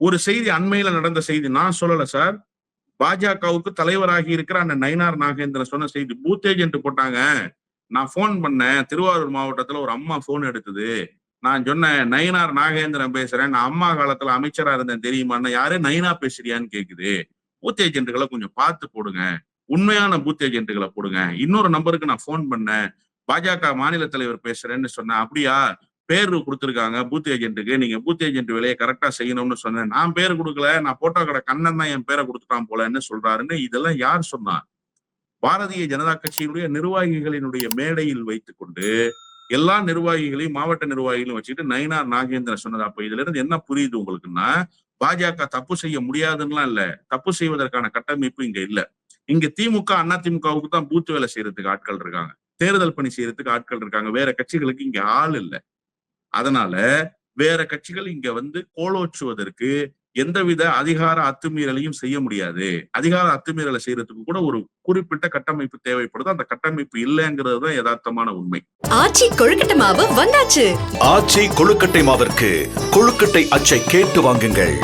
ஒரு செய்தி அண்மையில நடந்த செய்தி நான் சொல்லல சார். பாஜகவுக்கு தலைவராகி இருக்கிற அந்த நயினார் நாகேந்திரன் சொன்ன செய்தி. பூத் ஏஜென்ட் போட்டாங்க. நான் போன் பண்ணேன். திருவாரூர் மாவட்டத்துல ஒரு அம்மா போன் எடுத்தது. நான் சொன்னேன், நயினார் நாகேந்திரன் பேசுறேன். நான் அம்மா காலத்துல அமைச்சரா இருந்தேன் தெரியுமான்னு. யாரு நயினா பேசுறியான்னு கேக்குது. பூத் ஏஜென்ட்டுகளை கொஞ்சம் பார்த்து போடுங்க. உண்மையான பூத் ஏஜென்ட்டுகளை போடுங்க. இன்னொரு நம்பருக்கு நான் போன் பண்ணேன். பாஜக மாநில தலைவர் பேசுறேன்னு சொன்னேன். அப்படியா, பேர் கொடுத்துருக்காங்க பூத் ஏஜென்ட்டுக்கு, நீங்க பூத் ஏஜென்ட் வேலையை கரெக்டா செய்யணும்னு சொன்னேன். நான் பேர் கொடுக்கல, நான் போட்டோ கடை கண்ணன் தான் என் பேரை கொடுத்துட்டான் போலன்னு சொல்றாருன்னு. இதெல்லாம் யார் சொன்னா? பாரதிய ஜனதா கட்சியினுடைய நிர்வாகிகளினுடைய மேடையில் வைத்துக் கொண்டு எல்லா நிர்வாகிகளையும், மாவட்ட நிர்வாகிகளையும் வச்சுக்கிட்டு நயினார் நாகேந்திரன் சொன்னது. அப்ப இதுல இருந்து என்ன புரியுது உங்களுக்குன்னா, பாஜக தப்பு செய்ய முடியாதுன்னுலாம் இல்ல, தப்பு செய்வதற்கான கட்டமைப்பு இங்க இல்ல. இங்க திமுக அண்ணா திமுகவுக்கு தான் பூத் வேலை செய்யறதுக்கு ஆட்கள் இருக்காங்க, தேர்தல் பணி செய்யறதுக்கு ஆட்கள் இருக்காங்க. வேற கட்சிகளுக்கு இங்க ஆள் இல்லை. அதனால வேற கட்சிகள் இங்க வந்து கோலோச்சுவதற்கு எந்தவித அதிகார அத்துமீறலையும் செய்ய முடியாது. அதிகார அத்துமீறலை செய்யறதுக்கு கூட ஒரு குறிப்பிட்ட கட்டமைப்பு தேவைப்படுது. அந்த கட்டமைப்பு இல்லைங்கிறது தான் யதார்த்தமான உண்மை. ஆச்சி கொழுக்கட்டை மாவு வந்தாச்சு. ஆச்சி கொழுக்கட்டை மாவிற்கு கொழுக்கட்டை அச்சை கேட்டு வாங்குங்கள்.